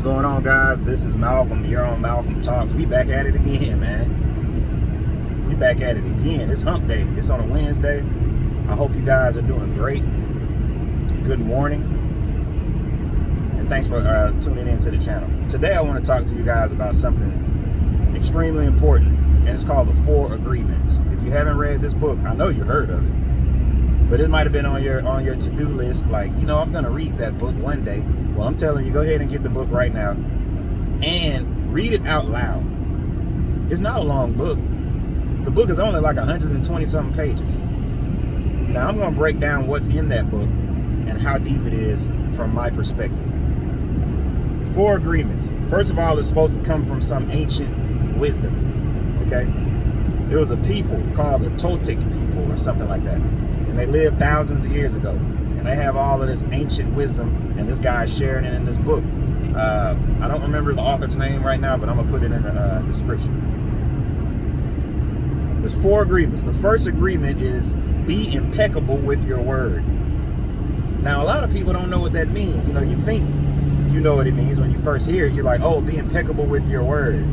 going on, guys? This is Malcolm. You're on Malcolm Talks. We back at it again, man. We back at it again. It's hump day. It's on a Wednesday. I hope you guys are doing great. Good morning. And thanks for tuning in to the channel. Today I want to talk to you guys about something extremely important, and it's called the 4 Agreements. If you haven't read this book, I know you heard of it, but it might have been on your to-do list, like, you know, I'm going to read that book one day. Well, I'm telling you, go ahead and get the book right now and read it out loud. It's not a long book. The book is only like 120 something pages. Now I'm going to break down what's in that book and how deep it is from my perspective. The 4 Agreements. First of all, it's supposed to come from some ancient wisdom. Okay? There was a people called the Toltec people or something like that. And they lived thousands of years ago. And they have all of this ancient wisdom, and this guy's sharing it in this book. I don't remember the author's name right now, but I'm going to put it in the description. There's 4 agreements. The first agreement is be impeccable with your word. Now, a lot of people don't know what that means. You know, you think you know what it means when you first hear it. You're like, oh, be impeccable with your word.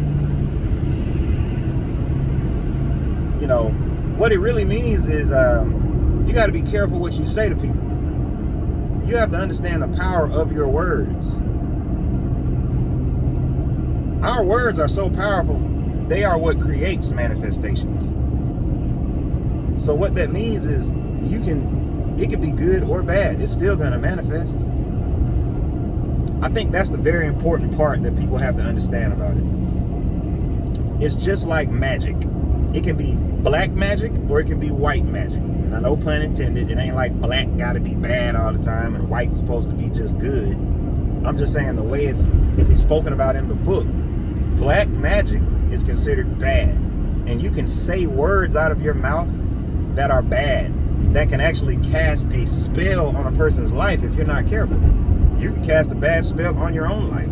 You know, what it really means is you got to be careful what you say to people. You have to understand the power of your words. Our words are so powerful, they are what creates manifestations. So what that means is it can be good or bad. It's still going to manifest. I think that's the very important part that people have to understand about it. It's just like magic. It can be black magic or it can be white magic. Now, no pun intended. It ain't like black got to be bad all the time and white's supposed to be just good. I'm just saying the way it's spoken about in the book, black magic is considered bad. And you can say words out of your mouth that are bad, that can actually cast a spell on a person's life if you're not careful. You can cast a bad spell on your own life.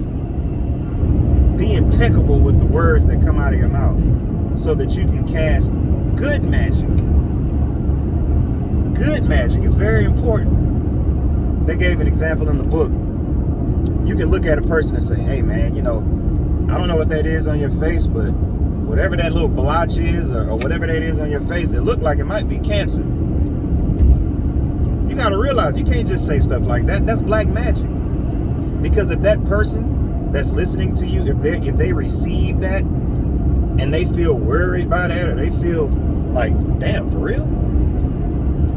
Be impeccable with the words that come out of your mouth so that you can cast good magic. Good magic is very important. They gave an example in the book. You can look at a person and say, hey man, you know, I don't know what that is on your face, but whatever that little blotch is or whatever that is on your face, it looked like it might be cancer. You got to realize you can't just say stuff like that. That's black magic. Because if that person that's listening to you, if they receive that and they feel worried by that, or they feel like, damn, for real?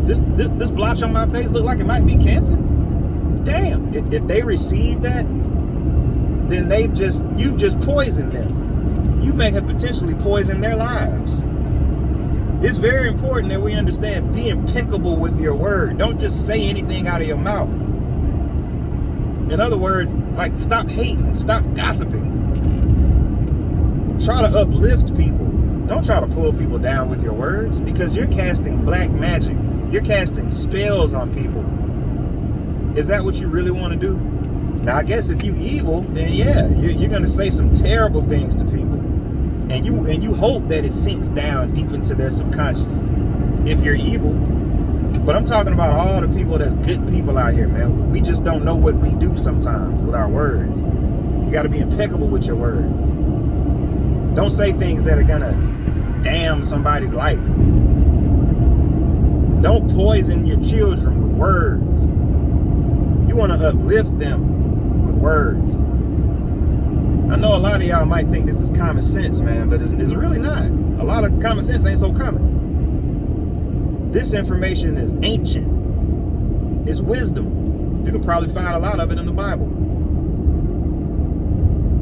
This blotch on my face look like it might be cancer? Damn, if they receive that, then you've just poisoned them. You may have potentially poisoned their lives. It's very important that we understand, be impeccable with your word. Don't just say anything out of your mouth. In other words, like, stop hating, stop gossiping. Try to uplift people. Don't try to pull people down with your words, because you're casting black magic. You're casting spells on people. Is that what you really want to do? Now, I guess if you evil, then yeah, you're going to say some terrible things to people. And you hope that it sinks down deep into their subconscious if you're evil. But I'm talking about all the people that's good people out here, man. We just don't know what we do sometimes with our words. You got to be impeccable with your word. Don't say things that are going to damn somebody's life. Don't poison your children with words. You want to uplift them with words. I know a lot of y'all might think this is common sense, man, but it's really not. A lot of common sense ain't so common. This information is ancient. It's wisdom. You can probably find a lot of it in the Bible.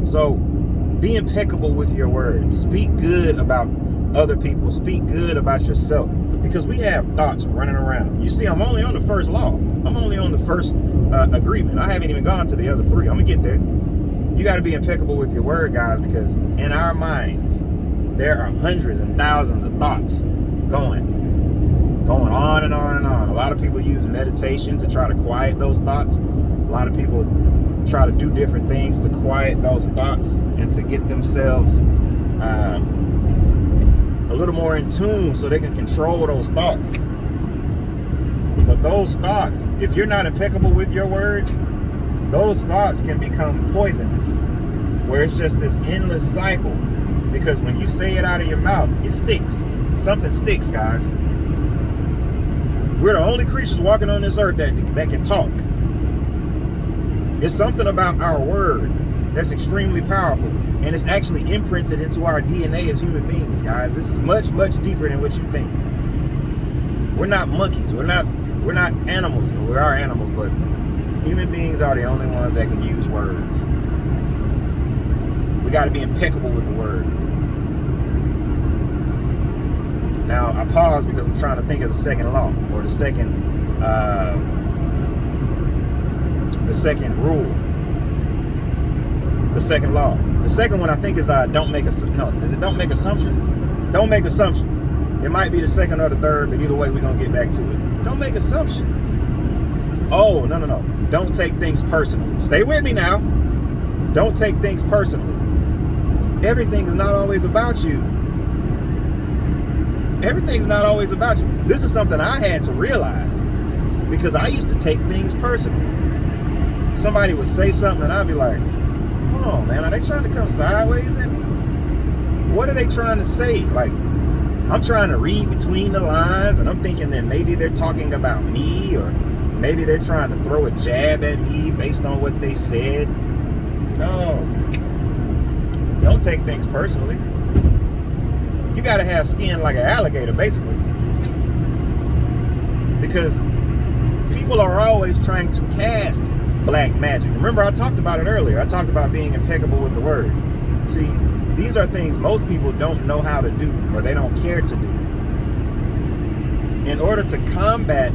So be impeccable with your words. Speak good about other people. Speak good about yourself. Because we have thoughts running around. You see, I'm only on the first law. I'm only on the first agreement. I haven't even gone to the other 3. I'm going to get there. You got to be impeccable with your word, guys, because in our minds, there are hundreds and thousands of thoughts going on and on and on. A lot of people use meditation to try to quiet those thoughts. A lot of people try to do different things to quiet those thoughts and to get themselves a little more in tune so they can control those thoughts. But those thoughts, if you're not impeccable with your word, those thoughts can become poisonous, where it's just this endless cycle. Because when you say it out of your mouth, it sticks. Something sticks, guys. We're the only creatures walking on this earth that can talk. It's something about our word that's extremely powerful, and it's actually imprinted into our DNA as human beings, guys. This is much, much deeper than what you think. We're not monkeys. We're not animals. We are animals, but human beings are the only ones that can use words. We got to be impeccable with the word. Now, I pause because I'm trying to think of the second law, or the second rule. The second law. The second one I think is don't make assumptions? Don't make assumptions. It might be the second or the third, but either way, we're going to get back to it. Don't make assumptions. Oh, no. Don't take things personally. Stay with me now. Don't take things personally. Everything is not always about you. Everything's not always about you. This is something I had to realize, because I used to take things personally. Somebody would say something and I'd be like, hold on, man, are they trying to come sideways at me? What are they trying to say? Like, I'm trying to read between the lines, and I'm thinking that maybe they're talking about me, or maybe they're trying to throw a jab at me based on what they said. No. Don't take things personally. You got to have skin like an alligator, basically. Because people are always trying to cast black magic. Remember, I talked about it earlier. I talked about being impeccable with the word. See, these are things most people don't know how to do, or they don't care to do. In order to combat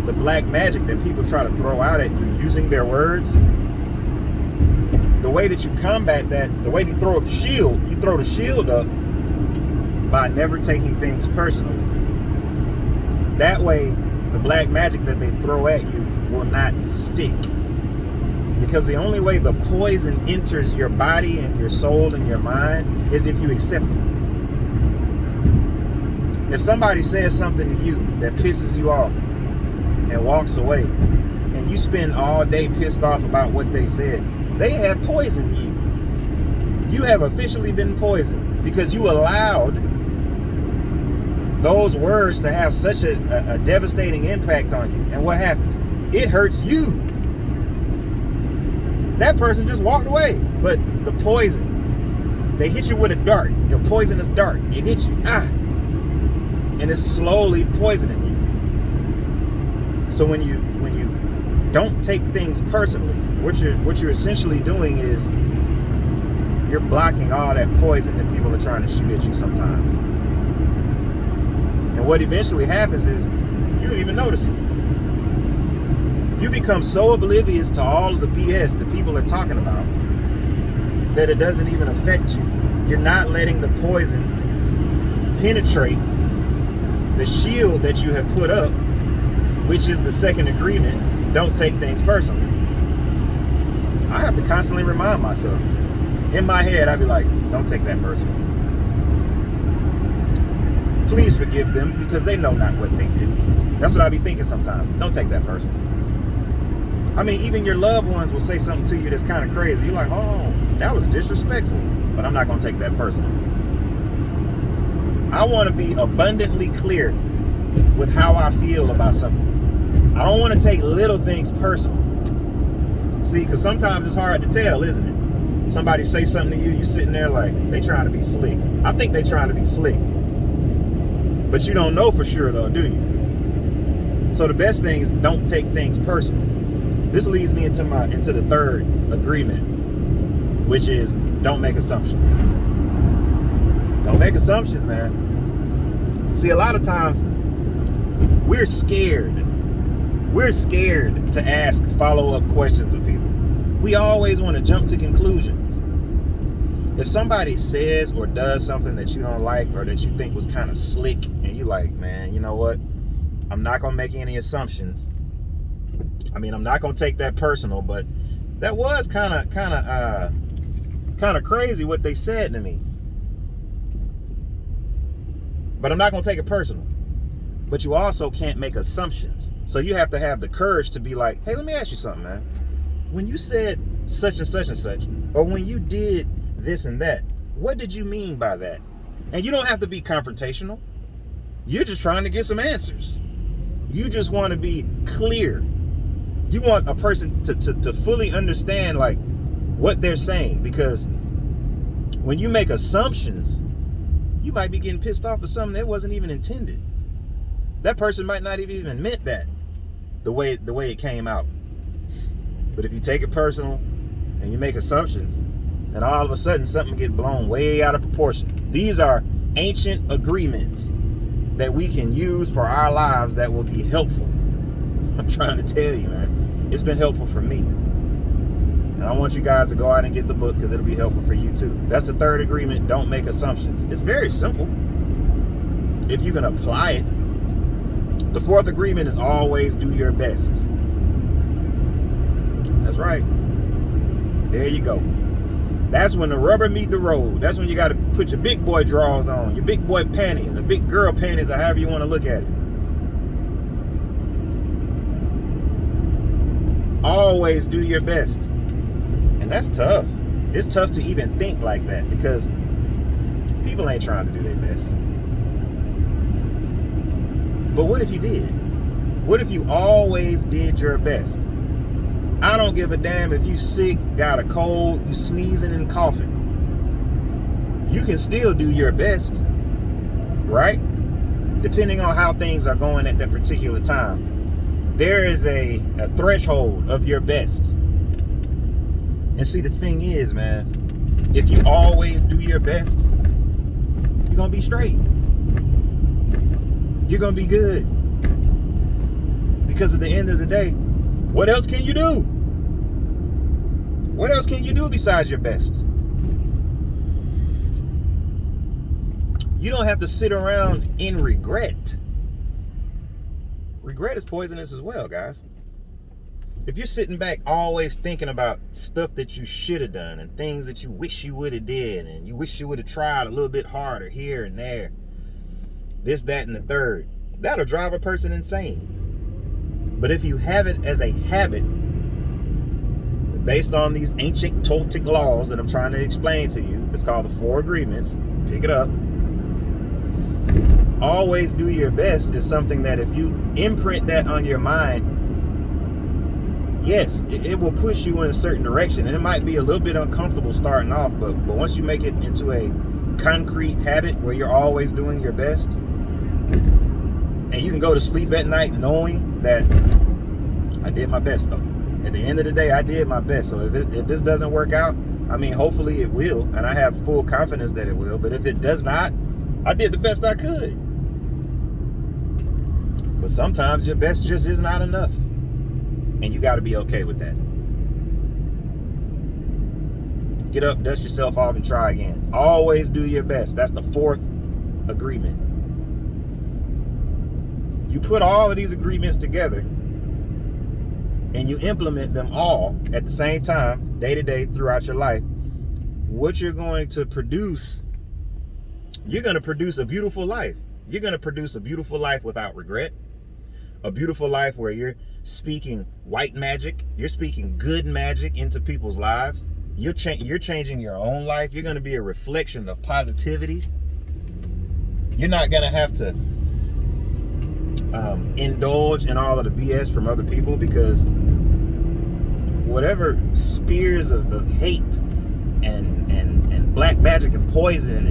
the black magic that people try to throw out at you using their words, the way that you combat that, the way you throw up the shield, you throw the shield up by never taking things personally. That way, the black magic that they throw at you will not stick. Because the only way the poison enters your body and your soul and your mind is if you accept it. If somebody says something to you that pisses you off and walks away, and you spend all day pissed off about what they said, they have poisoned you. You have officially been poisoned because you allowed those words to have such a devastating impact on you. And what happens? It hurts you. That person just walked away, but the poison, they hit you with a dart, your poisonous dart. It hits you, and it's slowly poisoning you. So when you don't take things personally, what you're essentially doing is you're blocking all that poison that people are trying to shoot at you sometimes. And what eventually happens is you don't even notice it. You become so oblivious to all of the BS that people are talking about that it doesn't even affect you. You're not letting the poison penetrate the shield that you have put up, which is the second agreement. Don't take things personally. I have to constantly remind myself. In my head, I'd be like, don't take that personal. Please forgive them because they know not what they do. That's what I be thinking sometimes. Don't take that personal. I mean, even your loved ones will say something to you that's kind of crazy. You're like, hold on, that was disrespectful, but I'm not going to take that personal. I want to be abundantly clear with how I feel about something. I don't want to take little things personal. See, because sometimes it's hard to tell, isn't it? Somebody say something to you, you sitting there like, they trying to be slick. I think they trying to be slick. But you don't know for sure though, do you? So the best thing is don't take things personal. This leads me into the third agreement, which is don't make assumptions. Don't make assumptions, man. See, a lot of times we're scared. We're scared to ask follow-up questions of people. We always want to jump to conclusions. If somebody says or does something that you don't like or that you think was kind of slick, and you like, man, you know what? I'm not going to make any assumptions. I mean, I'm not going to take that personal, but that was kind of crazy what they said to me. But I'm not going to take it personal. But you also can't make assumptions. So you have to have the courage to be like, hey, let me ask you something, man. when you said such and such and such, or when you did this and that, what did you mean by that? And you don't have to be confrontational. You're just trying to get some answers. You just want to be clear. You want a person to fully understand like what they're saying, because when you make assumptions, you might be getting pissed off at something that wasn't even intended. That person might not have even meant that the way it came out. But if you take it personal and you make assumptions, and all of a sudden something gets blown way out of proportion. These are ancient agreements that we can use for our lives that will be helpful. I'm trying to tell you, man, it's been helpful for me. And I want you guys to go out and get the book, because it'll be helpful for you too. That's the third agreement. Don't make assumptions. It's very simple if you can apply it. The fourth agreement is always do your best. That's right. There you go. That's when the rubber meet the road. That's when you got to put your big boy drawers on, your big boy panties, the big girl panties, or however you want to look at it. Always do your best. And that's tough. It's tough to even think like that, because people ain't trying to do their best. But what if you did? What if you always did your best? I don't give a damn if you sick, got a cold, you sneezing and coughing. You can still do your best, right? Depending on how things are going at that particular time. There is a threshold of your best. And see, the thing is, man, if you always do your best, you're going to be straight. You're going to be good. Because at the end of the day, what else can you do? What else can you do besides your best? You don't have to sit around in regret. Regret is poisonous as well, guys. If you're sitting back always thinking about stuff that you should have done and things that you wish you would have did, and you wish you would have tried a little bit harder here and there, this, that, and the third, that'll drive a person insane. But if you have it as a habit, based on these ancient Toltec laws that I'm trying to explain to you, it's called the Four Agreements. Pick it up. Always do your best is something that if you imprint that on your mind, yes, it will push you in a certain direction. And it might be a little bit uncomfortable starting off, but once you make it into a concrete habit where you're always doing your best, and you can go to sleep at night knowing that I did my best though. At the end of the day, I did my best. So if this doesn't work out, I mean, hopefully it will, and I have full confidence that it will. But if it does not, I did the best I could. But sometimes your best just is not enough. And you got to be okay with that. Get up, dust yourself off, and try again. Always do your best. That's the fourth agreement. You put all of these agreements together, and you implement them all at the same time, day to day, throughout your life, what you're going to produce, you're going to produce a beautiful life. You're going to produce a beautiful life without regret. A beautiful life where you're speaking white magic. You're speaking good magic into people's lives. You're changing your own life. You're going to be a reflection of positivity. You're not going to have to indulge in all of the BS from other people, because whatever spears of hate and black magic and poison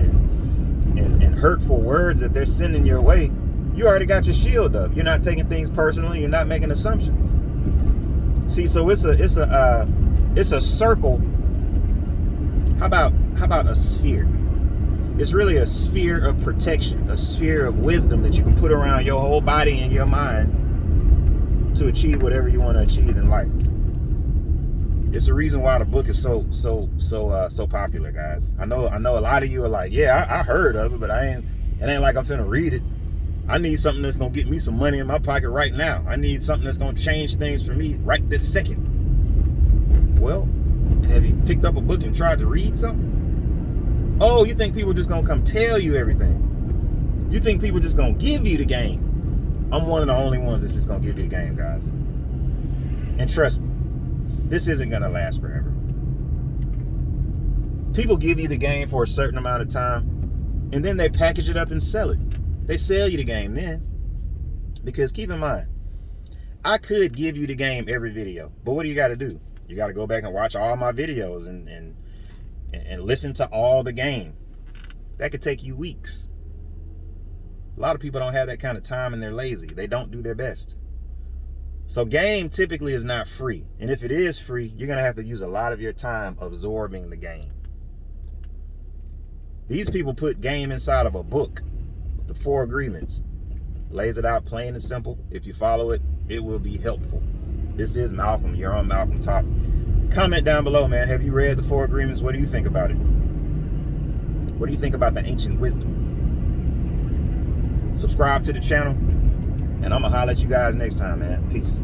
and hurtful words that they're sending your way, you already got your shield up. You're not taking things personally. You're not making assumptions. See, so it's a circle. How about a sphere? It's really a sphere of protection, a sphere of wisdom that you can put around your whole body and your mind to achieve whatever you want to achieve in life. It's the reason why the book is so popular, guys. I know a lot of you are like, yeah, I heard of it, but it ain't like I'm finna read it. I need something that's gonna get me some money in my pocket right now. I need something that's gonna change things for me right this second. Well, have you picked up a book and tried to read something? Oh, you think people just gonna come tell you everything? You think people just gonna give you the game? I'm one of the only ones that's just gonna give you the game, guys. And trust me, This isn't going to last forever. People give you the game for a certain amount of time, and then they package it up and sell it. They sell you the game then. Because keep in mind, I could give you the game every video, but what do you got to do? You got to go back and watch all my videos and listen to all the game. That could take you weeks. A lot of people don't have that kind of time and they're lazy. They don't do their best. So game typically is not free. And if it is free, you're going to have to use a lot of your time absorbing the game. These people put game inside of a book, the 4 Agreements. Lays it out plain and simple. If you follow it, it will be helpful. This is Malcolm. You're on Malcolm Talk. Comment down below, man. Have you read the 4 Agreements? What do you think about it? What do you think about the ancient wisdom? Subscribe to the channel, and I'm going to holler at you guys next time, man. Peace.